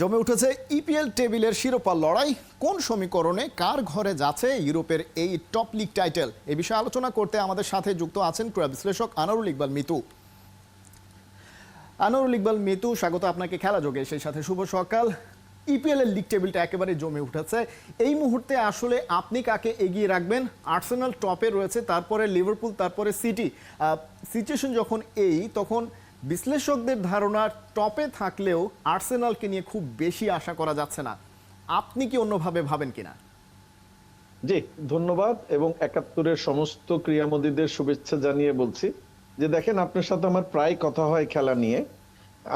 জমে উঠেছে ইপিএল টেবিলের শিরোপা লড়াই। কোন সমীকরণে কার ঘরে যাচ্ছে ইউরোপের এই টপ লিগ টাইটেল, এ বিষয়ে আলোচনা করতে আমাদের সাথে যুক্ত আছেন ক্রীড়া বিশ্লেষক আনোয়ারুল ইকবাল মিতু। আনোয়ারুল ইকবাল মিতু, স্বাগত আপনাকে খেলা যোগে। সেই সাথে শুভ সকাল। ইপিএল এর লিগ টেবিলটা একেবারে জমে উঠেছে এই মুহূর্তে। আসলে আপনি কাকে এগিয়ে রাখবেন? আর্সেনাল টপে রয়েছে, তারপরে লিভারপুল, তারপরে সিটি। সিচুয়েশন যখন তখন বিশ্লেষকদের ধারণা টপে থাকলেও আর্সেনালকে নিয়ে খুব বেশি আশা করা যাচ্ছে না। আপনি কি অন্যভাবে ভাবেন কিনা? জি, ধন্যবাদ এবং একাত্তরের সমস্ত ক্রীড়ামোদীদের শুভেচ্ছা জানিয়ে বলছি যে দেখেন, আপনার সাথে আমার প্রায় কথা হয় খেলা নিয়ে।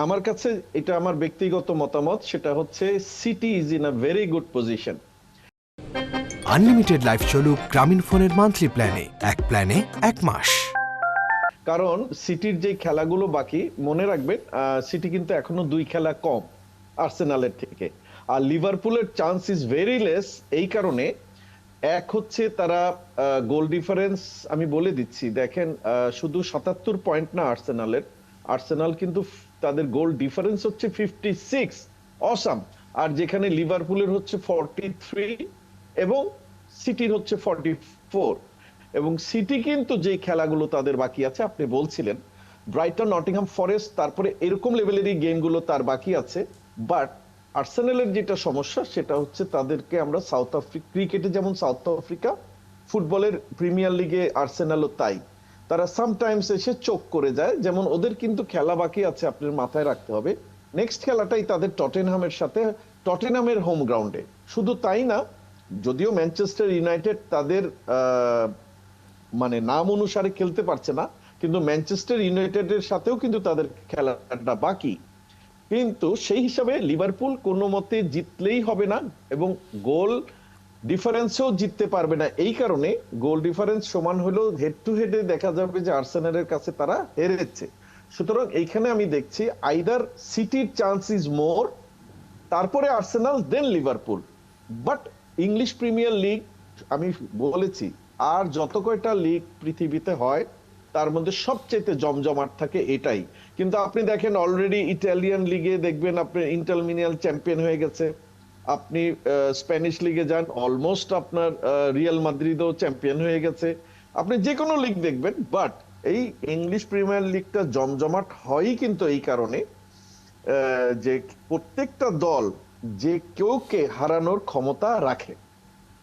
আমার কাছে এটা আমার ব্যক্তিগত মতামত, সেটা হচ্ছে city is in a very good position. Unlimited life চলুক গ্রামীণ ফোনের মান্থলি প্ল্যানে, এক প্ল্যানে 1 মাস। কারণ সিটির যে খেলাগুলো বাকি, মনে রাখবেন সিটি কিন্তু এখনো 2 খেলা কম আর্সেনালের থেকে। আর লিভারপুলের চান্স ইজ ভেরি লেস। এই কারণে এক হচ্ছে তারা গোল ডিফারেন্স, আমি বলে দিচ্ছি দেখেন, শুধু 77 পয়েন্ট না আর্সেনাল কিন্তু তাদের গোল ডিফারেন্স হচ্ছে 56, অসাম। আর যেখানে লিভারপুলের হচ্ছে 43 এবং সিটির হচ্ছে 44। এবং সিটি কিন্তু যে খেলাগুলো তাদের বাকি আছে, আপনি বলছিলেন ব্রাইটন, নটিংহাম ফরেস্ট, তারপরে এরকম লেভেলেরই গেমগুলো তার বাকি আছে। বাট আর্সেনালের যেটা সমস্যা সেটা হচ্ছে তাদেরকে আমরা সাউথ আফ্রিকা ক্রিকেটে যেমন সাউথ আফ্রিকা, ফুটবলের প্রিমিয়ার লিগে আর্সেনালও তাই, তারা সামটাইমস এসে চোখ করে যায়। যেমন ওদের কিন্তু খেলা বাকি আছে, আপনার মাথায় রাখতে হবে নেক্সট খেলাটাই তাদের টটেনহামের সাথে, টটেনহামের হোম গ্রাউন্ডে। শুধু তাই না, যদিও ম্যানচেস্টার ইউনাইটেড তাদের মানে নাম অনুসারে খেলতে পারছে না, কিন্তু ম্যানচেস্টার ইউনাইটেডের সাথেও কিন্তু তাদের খেলাটা বাকি। কিন্তু সেই হিসাবে লিভারপুল কোনো মতে জিতলেই হবে না এবং গোল ডিফারেন্সেও জিততে পারবে না। এই কারণে গোল ডিফারেন্স সমান হলেও হেড টু হেডে দেখা যাবে যে আর্সেনালের কাছে তারা হেরেছে। সুতরাং এইখানে আমি দেখছি আইদার সিটির চান্স ইজ মোর, তারপরে Arsenal, then Liverpool. But English Premier League আমি বলেছি, আর যত কয়টা লিগ পৃথিবীতে হয় তার মধ্যে সবচেয়ে জমজমাট থাকে এটাই। কিন্তু আপনি দেখেন অলরেডি ইটালিয়ান লিগে দেখবেন আপনি ইন্টার মিলান চ্যাম্পিয়ন হয়ে গেছে। আপনি স্প্যানিশ লিগে যান, অলমোস্ট আপনার রিয়াল মাদ্রিদও চ্যাম্পিয়ন হয়ে গেছে। আপনি যে কোনো লিগ দেখবেন, বাট এই ইংলিশ প্রিমিয়ার লিগটা জমজমাট হয়ই কিন্তু এই কারণে যে প্রত্যেকটা দল যে কেউকে হারানোর ক্ষমতা রাখে।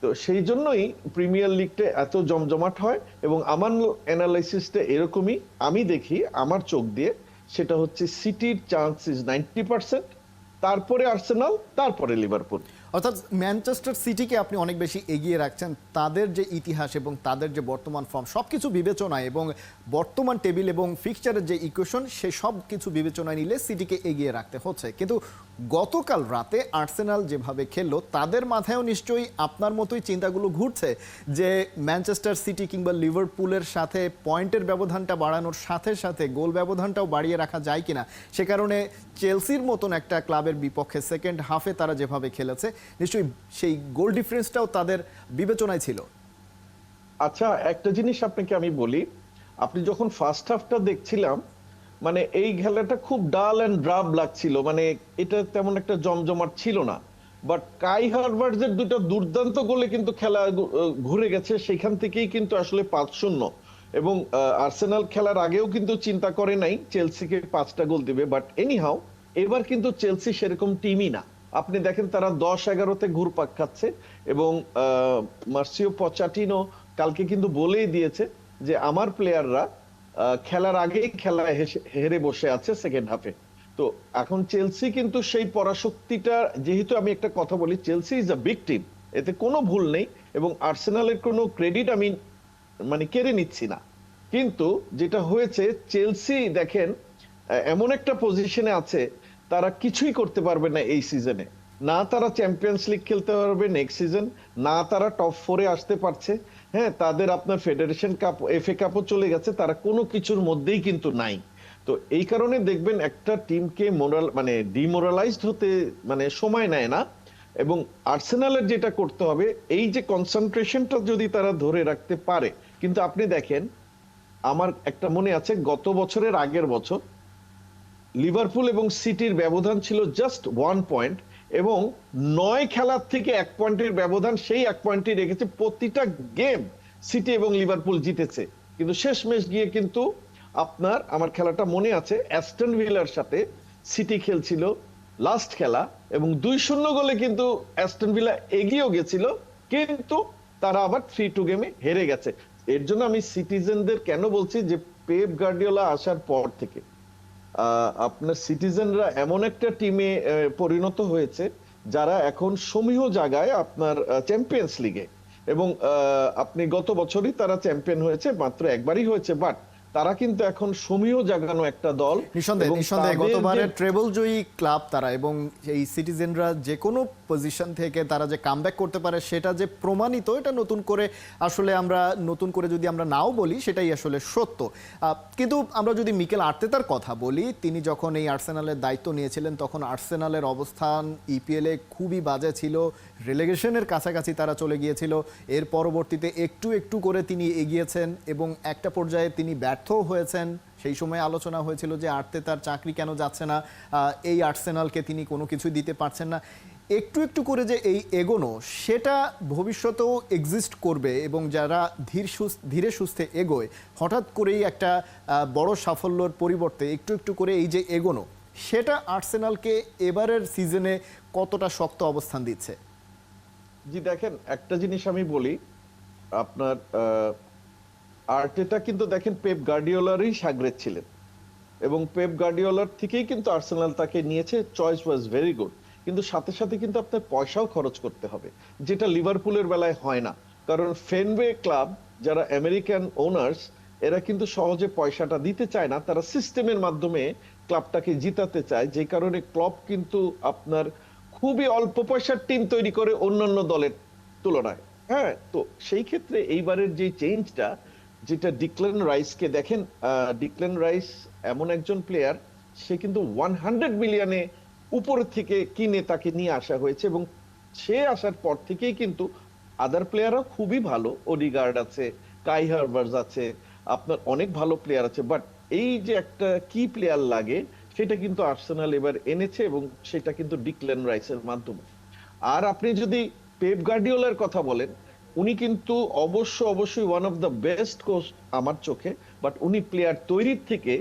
তো সেই জন্যই প্রিমিয়ার লিগটা এত জমজমাট হয়। এবং আমার অ্যানালাইসিসটা এরকমই আমি দেখি আমার চোখ দিয়ে, সেটা হচ্ছে সিটির চান্স ইজ 90%, তারপরে আর্সেনাল, তারপরে লিভারপুল। অর্থাৎ ম্যানচেস্টার সিটিকে আপনি অনেক বেশি এগিয়ে রাখছেন, তাদের যে ইতিহাস এবং তাদের যে বর্তমান ফর্ম সব কিছু বিবেচনায় এবং বর্তমান টেবিল এবং ফিক্সচারের যে ইকুয়েশন, সে সব কিছু বিবেচনায় নিলে সিটিকে এগিয়ে রাখতে হচ্ছে। কিন্তু গতকাল রাতে আর্সেনাল যেভাবে খেললো, তাদের মাথায়ও নিশ্চয়ই আপনার মতোই চিন্তাগুলো ঘুরছে যে ম্যানচেস্টার সিটি কিংবা লিভারপুলের সাথে পয়েন্টের ব্যবধানটা বাড়ানোর সাথে সাথে গোল ব্যবধানটাও বাড়িয়ে রাখা যায় কিনা। সে কারণে চেলসির মতন একটা ক্লাবের বিপক্ষে সেকেন্ড হাফে তারা যেভাবে খেলেছে, নিশ্চয়ই সেই গোল ডিফারেন্সটাও তাদের বিবেচনায় ছিল। আচ্ছা, একটা জিনিস আপনাকে আমি বলি, আপনি যখন ফার্স্ট হাফটা দেখছিলাম, মানে এই খেলাটা খুব ডাল এন্ড ড্রাব লাগছিল, মানে এটা তেমন একটা জমজমাট ছিল না। বাট কাই হারভার্টসের দুটো দুর্দান্ত গোলে কিন্তু খেলা ঘুরে গেছে। সেখান থেকেই কিন্তু আসলে 5-0। এবং আর্সেনাল খেলার আগেও কিন্তু চিন্তা করে নাই চেলসিকে 5টা গোল দিবে। বাট এনিহাউ, এবার কিন্তু চেলসি সেরকম টিমই না। আপনি দেখেন তারা 10-11-তে ঘুরপাক খাচ্ছে। এবং মার্সিও পচাটিনো কালকে কিন্তু বলেই দিয়েছে যে আমার প্লেয়াররা খেলার আগেই খেলায় হেরে বসে আছে সেকেন্ড হাফে। তো এখন চেলসি কিন্তু সেই পরাশক্তিটা, যেহেতু আমি একটা কথা বলি, Chelsea is a big team, এতে কোনো ভুল নেই এবং আর্সেনালের কোনো ক্রেডিট আমি মানে কেড়ে নিচ্ছি না। কিন্তু যেটা হয়েছে, চেলসি দেখেন এমন একটা পজিশনে আছে, তারা কিছুই করতে পারবে না এই সিজনে। না তারা চ্যাম্পিয়ন্স লিগ খেলতে পারবে নেক্সট সিজন, না তারা টপ 4-এ আসতে পারছে। হ্যাঁ, তাদের আপনার ফেডারেশন কাপ, এফএ কাপও চলে গেছে, তারা কোনো কিছুর মধ্যেই কিন্তু নাই। তো এই কারণে দেখবেন একটা টিমকে মানে ডিমোরালাইজড হতে মানে সময় নেয় না। এবং আর্সেনালের যেটা করতে হবে, এই যে কনসেন্ট্রেশনটা যদি তারা ধরে রাখতে পারে। কিন্তু আপনি দেখেন, আমার একটা মনে আছে গত বছরের আগের বছর লিভারপুল এবং সিটির ব্যবধান ছিল জাস্ট 1 পয়েন্ট, এবং 9 খেলার থেকে 1 পয়েন্টের ব্যবধান, সেই 1 পয়েন্টই রেখেছে। প্রতিটা গেম সিটি এবং লিভারপুল জিতেছে, কিন্তু শেষমেশ গিয়ে কিন্তু আমার খেলাটা মনে আছে, অ্যাস্টন ভিলার সাথে সিটি খেলছিল লাস্ট খেলা, এবং 2-0 গোলে কিন্তু অ্যাস্টন ভিলা এগিয়েও গেছিল, কিন্তু তারা আবার 3-2 গেমে হেরে গেছে। এর জন্য আমি সিটিজেনদের কেন বলছি যে পেপ গার্ডিওলা আসার পর থেকে আপনার সিটিজেনরা এমন একটা টিমে পরিণত হয়েছে যারা এখন সমীহ জায়গায় আপনার চ্যাম্পিয়ন্স লিগে, এবং আপনি গত বছরই তারা চ্যাম্পিয়ন হয়েছে, মাত্র একবারই হয়েছে, বাট তারা কিন্তু এখন সমীহ জাগানো একটা দল। নিঃসন্দেহে গতবারের ট্রেবল জয়ী ক্লাব তারা, এবং এই সিটিজেনরা যে কোনো পজিশন থেকে তারা যে কামব্যাক করতে পারে সেটা যে প্রমাণিত, এটা নতুন করে আসলে আমরা যদি আমরা নাও বলি সেটাই আসলে সত্য। কিন্তু আমরা যদি মিকেল আর্তেতার কথা বলি, তিনি যখন এই আর্সেনালের দায়িত্ব নিয়েছিলেন তখন আর্সেনালের অবস্থান ইপিএলে খুবই বাজে ছিল, রিলেগেশনের কাছাকাছি তারা চলে গিয়েছিল। এর পরবর্তীতে একটু একটু করে তিনি এগিয়েছেন এবং একটা পর্যায়ে তিনি ব্যর্থ হয়েছেন। সেই সময় আলোচনা হয়েছিল যে আর্তেতার চাকরি কেন যাচ্ছে না, এই আর্সেনালকে তিনি কোনো কিছুই দিতে পারছেন না। একটু একটু করে যে এই এগোনো, সেটা ভবিষ্যতেও এক্সিস্ট করবে, এবং যারা ধীরে সুস্থে এগোয়, হঠাৎ করেই একটা বড় সাফল্যর পরিবর্তে একটু একটু করে এই যে এগোনো, সেটা আর্সেনালকে এবারের সিজনে কতটা শক্ত অবস্থান দিচ্ছে? জি দেখেন, একটা জিনিস আমি বলি, আপনার আর্টেটা কিন্তু দেখেন পেপ গার্ডিওলারই সাগরেদ ছিলেন, এবং পেপ গার্ডিওলার থেকেই কিন্তু আর্সেনাল তাকে নিয়েছে। চয়েস ওয়াজ ভেরি গুড, কিন্তু সাথে সাথে কিন্তু আপনার পয়সাও খরচ করতে হবে, যেটা লিভারপুলের বেলায় হয় না। কারণ ফেনওয়ে ক্লাব, যারা আমেরিকান ওনার্স, এরা কিন্তু সহজে পয়সাটা দিতে চায় না, তারা সিস্টেমের মাধ্যমে ক্লাবটাকে জিতাতে চায়, যে কারণে ক্লাব কিন্তু আপনার খুবই অল্প পয়সার টিম তৈরি করে অন্যান্য দলের তুলনায়। হ্যাঁ, তো সেই ক্ষেত্রে এইবারের যে চেঞ্জটা, যেটা ডিক্লেন রাইসকে দেখেন, ডিক্লেন রাইস এমন একজন প্লেয়ার, সে কিন্তু 100 মিলিয়নে উপর থেকে কিনে তাকে নিয়ে আসা হয়েছে, এবং সে আসার পর থেকেই কিন্তু আদার প্লেয়ারও খুবই ভালো, ওডিগার্ড আছে, কাই হারভার্স আছে, আপনার অনেক ভালো প্লেয়ার আছে, বাট এই যে একটা কি প্লেয়ার লাগে সেটা কিন্তু আর্সেনাল এবার এনেছে, এবং সেটা কিন্তু ডিক্লেন রাইসের মাধ্যমে। আর আপনি যদি পেপ গার্ডিওলার কথা বলেন, উনি কিন্তু অবশ্যই one of the best coach আমার চোখে, বাট উনি প্লেয়ার তৈরির থেকে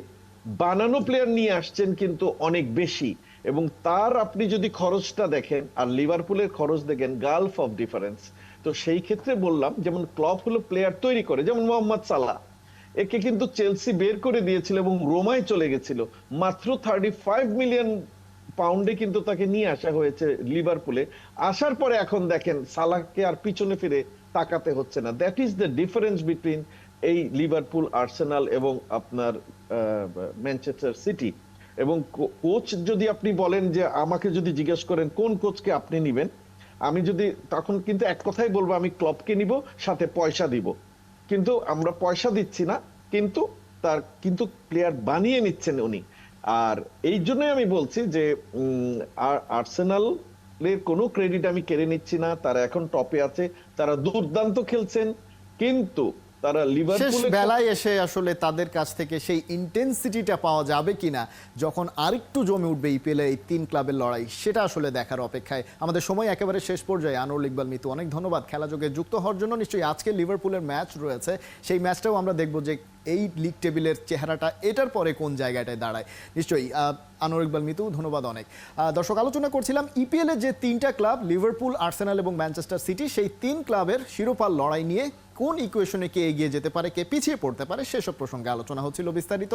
বানানো প্লেয়ার নিয়ে আসছেন কিন্তু অনেক বেশি, এবং তার আপনি যদি খরচটা দেখেন আর লিভারপুলের খরচ দেখেন, গালফ অফ ডিফারেন্স। তো সেই ক্ষেত্রে বললাম, যেমন ক্লব হলো প্লেয়ার তৈরি করে, যেমন মোহাম্মদ সালাহ, একে কিন্তু চেলসি বের করে দিয়েছিল এবং রোমায় চলে গেছিল, মাত্র 35 মিলিয়ন পাউন্ডে কিন্তু তাকে নিয়ে আসা হয়েছে লিভারপুলে। আসার পরে এখন দেখেন সালাহকে আর পিছনে ফিরে তাকাতে হচ্ছে না। That is the difference between এই লিভারপুল, আর্সেনাল এবং আপনার ম্যানচেস্টার সিটি। এবং কোচ যদি আপনি বলেন, যে আমাকে যদি জিজ্ঞেস করেন কোন কোচকে আপনি নিবেন, আমি যদি তখন কিন্তু এক কথাই বলবো, আমি ক্লবকে নিব, সাথে পয়সা দিব। কিন্তু আমরা পয়সা দিচ্ছি না, কিন্তু প্লেয়ার বানিয়ে নিচ্ছেন উনি। আর এই জন্যই আমি বলছি যে আর্সেনাল এর কোনো ক্রেডিট আমি কেড়ে নিচ্ছি না, তারা এখন টপে আছে, তারা দুর্দান্ত খেলছেন, কিন্তু তারা শেষ লিভারপুলের বেলায় এসে আসলে তাদের কাছ থেকে সেই ইন্টেন্সিটিটা পাওয়া যাবে কিনা, যখন আরেকটু জমে উঠবে ইপিএলে এই তিন ক্লাবের লড়াই, সেটা আসলে দেখার অপেক্ষায়। আমাদের সময় একেবারে শেষ পর্যায়ে। আনোয়ার ইকবাল মিতু, অনেক ধন্যবাদ খেলাযোগে যুক্ত হওয়ার জন্য। নিশ্চয়ই আজকে লিভারপুলের ম্যাচ রয়েছে, সেই ম্যাচটাও আমরা দেখব যে এই লিগ টেবিলের চেহারাটা এটার পরে কোন জায়গাটায় দাঁড়ায়। নিশ্চয়ই আনোয়ার ইকবাল মিতু, ধন্যবাদ অনেক। দর্শক, আলোচনা করছিলাম ইপিএলের যে তিনটা ক্লাব, লিভারপুল, আর্সেনাল এবং ম্যানচেস্টার সিটি, সেই তিন ক্লাবের শিরোপার লড়াই নিয়ে কোন ইকুয়েশনে কে এগিয়ে যেতে পারে, কে পিছিয়ে পড়তে পারে, সেসব প্রসঙ্গে আলোচনা হচ্ছিল বিস্তারিত।